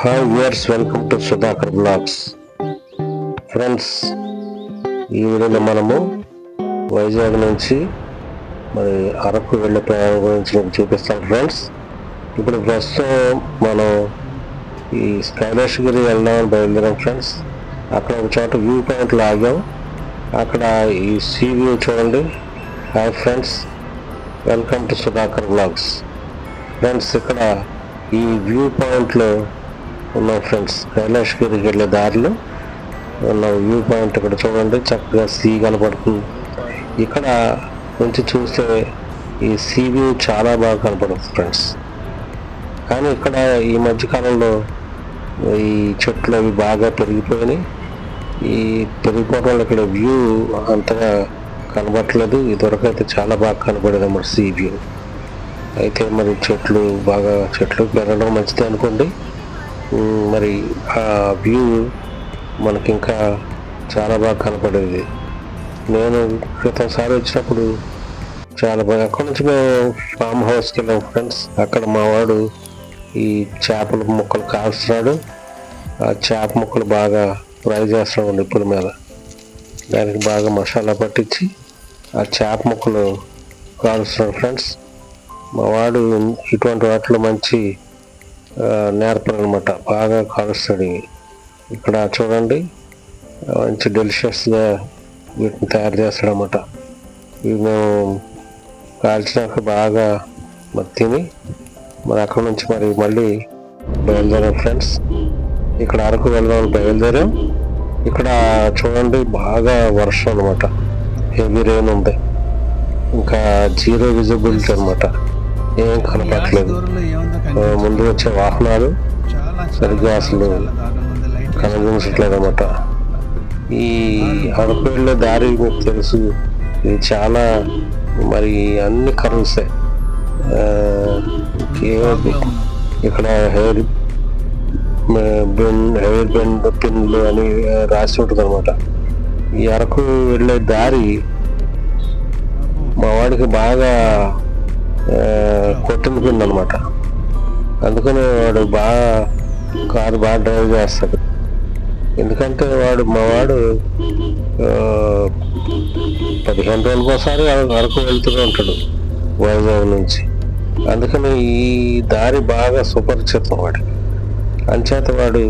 Hi viewers, welcome to Sudhakar blogs. Friends, ఈ వీడియోలో మనము వైజాగ్ నుంచి మరి అరకు వెళ్ళే ప్రయాణం గురించి మీకు చూపిస్తాం. ఫ్రెండ్స్, ఇప్పుడు ప్రస్తుతం మనం ఈ కైలాసగిరి వెళ్దామని బయలుదేరాం. ఫ్రెండ్స్, అక్కడ ఒక చోట వ్యూ పాయింట్లో ఆగాం. అక్కడ ఈ సీ వ్యూ చూడండి. Hi friends, welcome to Sudhakar blogs. Friends, ఇక్కడ ఈ వ్యూ పాయింట్లో ఉన్నాం. ఫ్రెండ్స్, కైలాసగిరికి వెళ్ళే దారిలో ఉన్న వ్యూ పాయింట్ ఇక్కడ చూడండి. చక్కగా సీ కనపడుతుంది. ఇక్కడ నుంచి చూస్తే ఈ సీ వ్యూ చాలా బాగా కనపడుతుంది ఫ్రెండ్స్. కానీ ఇక్కడ ఈ మధ్యకాలంలో ఈ చెట్లు అవి బాగా పెరిగిపోయినాయి. ఈ పెరిగిపోవడం వల్ల ఇక్కడ వ్యూ అంతగా కనబడట్లేదు. ఇదివరకైతే చాలా బాగా కనపడేది అన్నమాట సీ వ్యూ. అయితే మరి చెట్లు పెరగడం మంచిదే అనుకోండి. మరి ఆ వ్యూ మనకి ఇంకా చాలా బాగా కనపడేది. నేను క్రితంసారి వచ్చినప్పుడు చాలా బాగా అక్కడ నుంచి మేము ఫామ్ హౌస్కి వెళ్ళాం. ఫ్రెండ్స్, అక్కడ మా వాడు ఈ చేపల ముక్కలు కాల్స్తున్నాడు. ఆ చేప ముక్కలు బాగా ఫ్రై చేస్తున్నాడు నిప్పుల మీద. దానికి బాగా మసాలా పట్టించి ఆ చేప ముక్కలు కాలుస్తున్నాడు. ఫ్రెండ్స్, మా వాడు ఇటువంటి వాటిలో మంచి నేర్పరు అనమాట. బాగా కాలుస్తాడు. ఇక్కడ చూడండి, మంచి డెలిషియస్గా వీటిని తయారు చేస్తాడు అనమాట. ఇవి మేము కాల్చినాక బాగా తిని మరి అక్కడ నుంచి మళ్ళీ బయలుదేరాం. ఫ్రెండ్స్, ఇక్కడ అరకు వెళ్దామని బయలుదేరాం. ఇక్కడ చూడండి, బాగా వర్షం అనమాట. హెవీ రెయిన్ ఉంది. ఇంకా జీరో విజిబిలిటీ అనమాట. ఏం కనపడట్లేదు. ముందు వచ్చే వాహనాలు సరిగ్గా అసలు కనిపించట్లేదు అనమాట. ఈ అరకు వెళ్ళే దారి మీకు తెలుసు, ఇది చాలా మరి అన్ని కర్వ్సే. ఇక్కడ హెయిర్ బెండ్ పిన్లు అని రాసి ఉంటుంది అనమాట. ఈ అరకు వెళ్ళే దారి మా వాడికి బాగా కొట్టింది అనమాట. అందుకని వాడు కారు బాగా డ్రైవ్ చేస్తాడు. ఎందుకంటే మా వాడు 15 రోజులకోసారి అరకు వెళ్తూనే ఉంటాడు వైజాగ్ నుంచి. అందుకని ఈ దారి బాగా సుపరిచితం వాడికి. అంచేత వాడు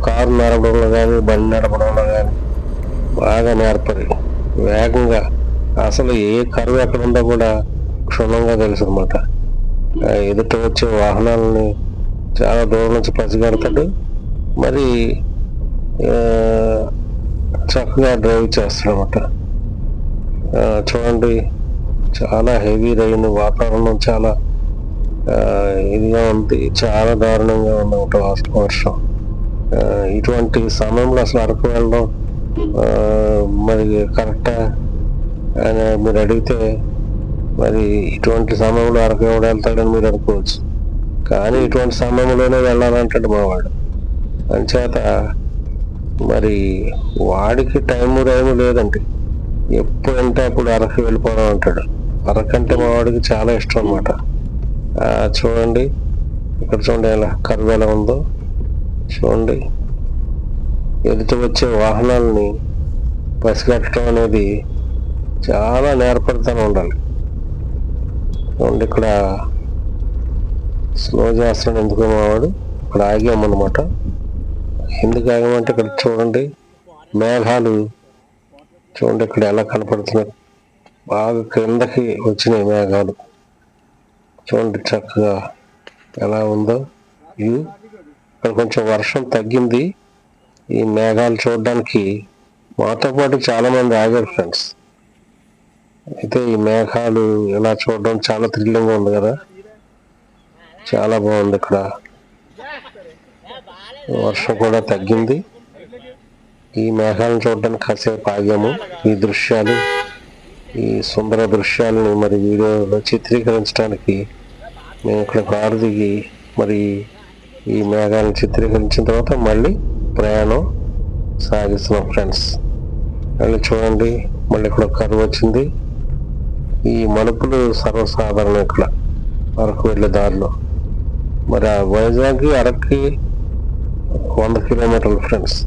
కారు నడపడంలో కానీ బండి నడపడంలో కానీ బాగా నేర్పరి. వేగంగా అసలు ఏ కరువు ఎక్కడ ఉందో కూడా క్షుణ్ణంగా తెలుసు అనమాట. ఎదుట వచ్చే వాహనాలని చాలా దూరం నుంచి పసిగడతాడు. మరి చక్కగా డ్రైవ్ చేస్తాడు అనమాట. చూడండి, చాలా హెవీ రెయిన్, వాతావరణం చాలా ఇదిగా ఉంది. చాలా దారుణంగా ఉంది వర్షం. ఇటువంటి సమయంలో అసలు అరకు వెళ్ళడం మరి కరెక్టా అని మీరు అడిగితే, మరి ఇటువంటి సమయంలో అరకు ఎవడు వెళ్తాడని మీరు అనుకోవచ్చు. కానీ ఇటువంటి సమయంలోనే వెళ్ళాలంటాడు మా వాడు. అంచేత మరి వాడికి టైము లేదండి. ఎప్పుడంటే అప్పుడు అరకు వెళ్ళిపోవడం అంటాడు. అరకు అంటే మా వాడికి చాలా ఇష్టం అనమాట. చూడండి, ఇక్కడ చూడండి ఎలా కరువు ఎలా ఉందో చూడండి. ఎదుటి వచ్చే వాహనాలని పసిగట్టడం అనేది చాలా నేర్పరితనం ఉండాలి. చూడండి, ఇక్కడ స్లో చేస్తున్నాడు ఎందుకో మావాడు. ఇక్కడ ఆగామన్నమాట. ఎందుకు ఆగామంటే ఇక్కడ చూడండి, మేఘాలు చూడండి ఇక్కడ ఎలా కనపడుతున్నాయి. బాగా క్రిందకి వచ్చినాయి మేఘాలు. చూడండి చక్కగా ఎలా ఉందో వ్యూ. ఇక్కడ కొంచెం వర్షం తగ్గింది. ఈ మేఘాలు చూడడానికి మాతో పాటు చాలా మంది ఆగారు. ఫ్రెండ్స్, అయితే ఈ మేఘాలు ఇలా చూడడం చాలా థ్రిల్లింగ్గా ఉంది కదా. చాలా బాగుంది. ఇక్కడ వర్షం కూడా తగ్గింది. ఈ మేఘాలను చూడడానికి కాసేపు ఆగాము. ఈ దృశ్యాలు, ఈ సుందర దృశ్యాలను మరి వీడియోలో చిత్రీకరించడానికి మేము ఇక్కడ కారు దిగి మరి ఈ మేఘాలను చిత్రీకరించిన తర్వాత మళ్ళీ ప్రయాణం సాగిస్తున్నాం. ఫ్రెండ్స్, మళ్ళీ చూడండి, మళ్ళీ ఇక్కడ కరువు వచ్చింది. ఈ మలుపులు సర్వసాధారణం ఇక్కడ అరకు వెళ్ళే దారిలో. మరి ఆ వైజాగ్ అరక్కి 100 కిలోమీటర్లు ఫ్రెండ్స్.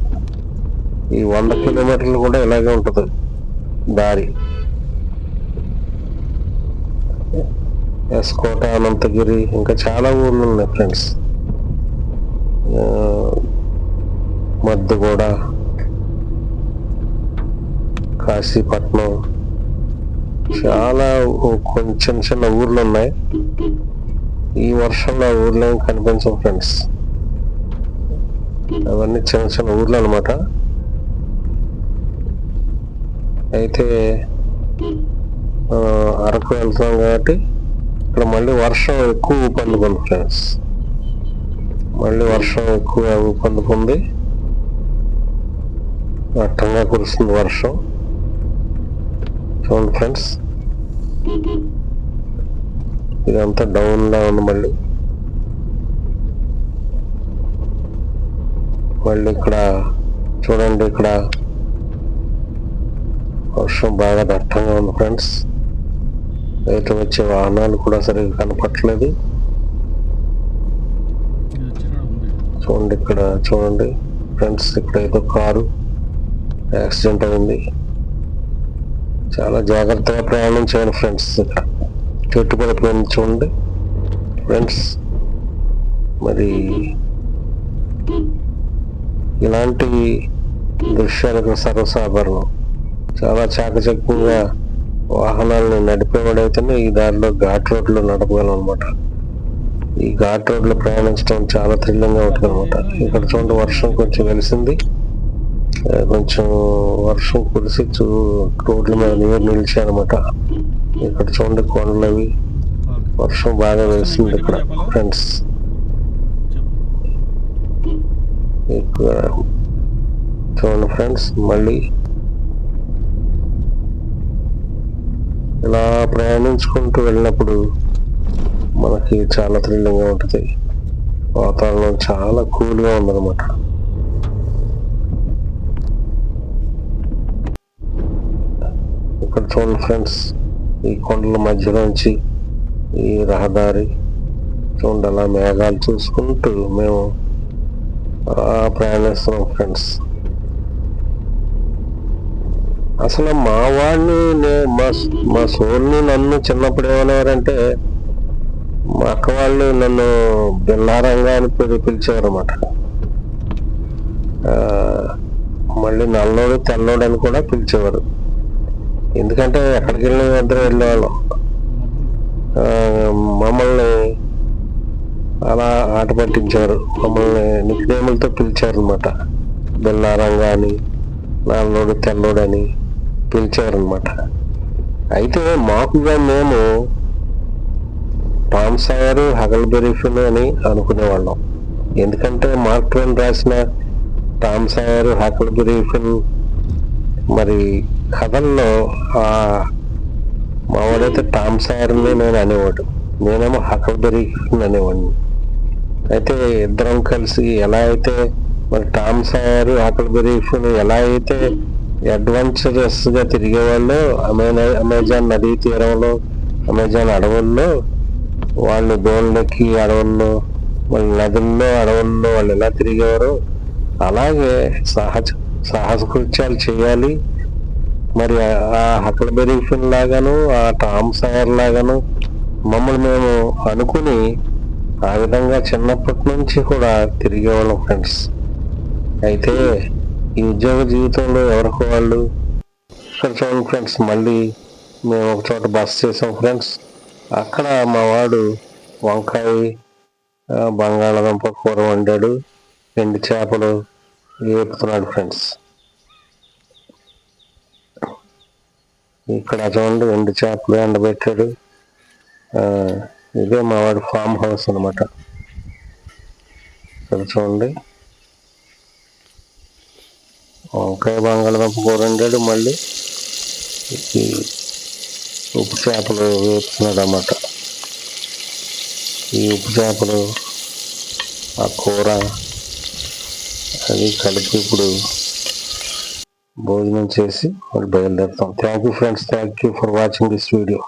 ఈ 100 కిలోమీటర్లు కూడా ఇలాగే ఉంటుంది దారి. ఎస్కోట, అనంతగిరి, ఇంకా చాలా ఊర్లు ఉన్నాయి ఫ్రెండ్స్. మద్దుగూడ, కాశీపట్నం, చాలా కొంచెం చిన్న ఊర్లు ఉన్నాయి. ఈ వర్షంలో ఆ ఊర్లో ఏం కనిపించవు ఫ్రెండ్స్. అవన్నీ చిన్న చిన్న ఊర్లు అనమాట. అయితే అరకు వెళ్తున్నాం కాబట్టి ఇక్కడ మళ్ళీ వర్షం ఎక్కువ ఊపందుకుంది ఫ్రెండ్స్. మళ్ళీ వర్షం ఎక్కువ ఊపందుకుంది, అట్టంగా కురుస్తుంది వర్షం. చూడండి ఫ్రెండ్స్, ఇదంతా డౌన్ లా ఉంది. మళ్ళీ ఇక్కడ చూడండి, ఇక్కడ వర్షం బాగా దట్టంగా ఉంది ఫ్రెండ్స్. అయితే వచ్చే వాహనాలు కూడా సరిగ్గా కనపట్లేదు. చూడండి, ఇక్కడ చూడండి ఫ్రెండ్స్, ఇక్కడ ఏదో కారు యాక్సిడెంట్ అయింది. చాలా జాగ్రత్తగా ప్రయాణం చేయండి ఫ్రెండ్స్. ఇక్కడ చెట్టు పడిపోయింది చూడండి ఫ్రెండ్స్. మరి ఇలాంటి దృశ్యాలకు సర్వసాధారణం. చాలా చాకచక్యంగా వాహనాలను నడిపేవాడైతేనే ఈ దారిలో ఘాట్ రోడ్లు నడపగలం అనమాట. ఈ ఘాట్ రోడ్లు ప్రయాణించడం చాలా థ్రిల్లింగ్గా ఉంటుంది అనమాట. ఇక్కడ చూడండి, వర్షం కొంచెం వెలిసింది. కొంచెం వర్షం కురిసి రోడ్ల మీద నీరు నిలిచాయనమాట. ఇక్కడ చూడండి, కొండలవి, వర్షం బాగా వెలిసింది ఇక్కడ ఫ్రెండ్స్. ఇక్కడ చూడండి ఫ్రెండ్స్, మళ్ళీ ఇలా ప్రయాణించుకుంటూ వెళ్ళినప్పుడు మనకి చాలా థ్రిల్లింగ్గా ఉంటుంది. వాతావరణం చాలా కూల్గా ఉందన్నమాట. ఇక్కడ చూడండి ఫ్రెండ్స్, ఈ కొండల మధ్యలోంచి ఈ రహదారి చూడండి, అలా మేఘాలు చూసుకుంటూ మేము ప్రయాణిస్తున్నాం ఫ్రెండ్స్. అసలు మా వాడిని, మా సోల్ని నన్ను చిన్నప్పుడు ఏమనేవారంటే, మా అక్క వాళ్ళు నన్ను బిల్లారంగా అని పిలిచేవారు అన్నమాట. మళ్ళీ నల్లోడు తెల్లోడు అని కూడా పిలిచేవారు. ఎందుకంటే ఎక్కడికి వెళ్ళిన ఇద్దరు వెళ్ళేవాళ్ళం. మమ్మల్ని అలా ఆట పట్టించారు. మమ్మల్ని నిక్నేములతో పిలిచారు అనమాట. బిల్లారంగా అని, నల్లోడు తెల్లోడు అని పిలిచారనమాట. అయితే మాకుగా మేము టామ్ సాయర్, హకల్బెరీ ఫిన్ అని అనుకునేవాళ్ళం. ఎందుకంటే మార్క్ ట్వైన్ రాసిన టామ్ సాయర్, హకల్బెరీ ఫిన్ మరి కథల్లో మావాడైతే టామ్ సాయర్ని నేను అనేవాడు, నేనేమో హకల్బెరీ ఫిన్ అనేవాడిని. అయితే ఇద్దరం కలిసి ఎలా అయితే మరి టామ్ సాయర్, హకల్బెరీ ఫిన్ ఎలా అయితే అడ్వెంచరస్ గా తిరిగేవాళ్ళు అమెజాన్ నదీ తీరంలో, అమెజాన్ అడవుల్లో, వాళ్ళు దోళ్ళకి అడవుల్లో, వాళ్ళ నదుల్లో, అడవుల్లో వాళ్ళు ఎలా తిరిగేవారు, అలాగే సాహస కృత్యాలు చేయాలి. మరి ఆ హకల్బెరీ ఫిన్ లాగాను, ఆ టామ్ సాయర్ లాగాను మమ్మల్ని మేము అనుకుని ఆ విధంగా చిన్నప్పటి నుంచి కూడా తిరిగేవాళ్ళం ఫ్రెండ్స్. అయితే ఈ ఉద్యోగ జీవితంలో ఎవరికి వాళ్ళు ఇక్కడ చూడండి ఫ్రెండ్స్, మళ్ళీ మేము ఒక చోట బస చేసాం ఫ్రెండ్స్. అక్కడ మా వాడు వంకాయ, బంగాళాదుంప కూర వండాడు, ఎండు చేపలు వేపుతున్నాడు ఫ్రెండ్స్. ఇక్కడ చూడండి, ఎండు చేపలు ఎండబెట్టాడు. ఇదే మా వాడి ఫామ్ హౌస్ అనమాట. ఇక్కడ చూడండి, వంకాయ బంగాళాదుంప కూర వండాడు, మళ్ళీ ఉప్పు చేపలు వేపుతున్నాడు అన్నమాట. ఈ ఉప్పు చేపలు, ఆ కూర అది కలిపి ఇప్పుడు భోజనం చేసి మళ్ళీ బయలుదేరుతాం. Thank you friends, thank you for watching this video.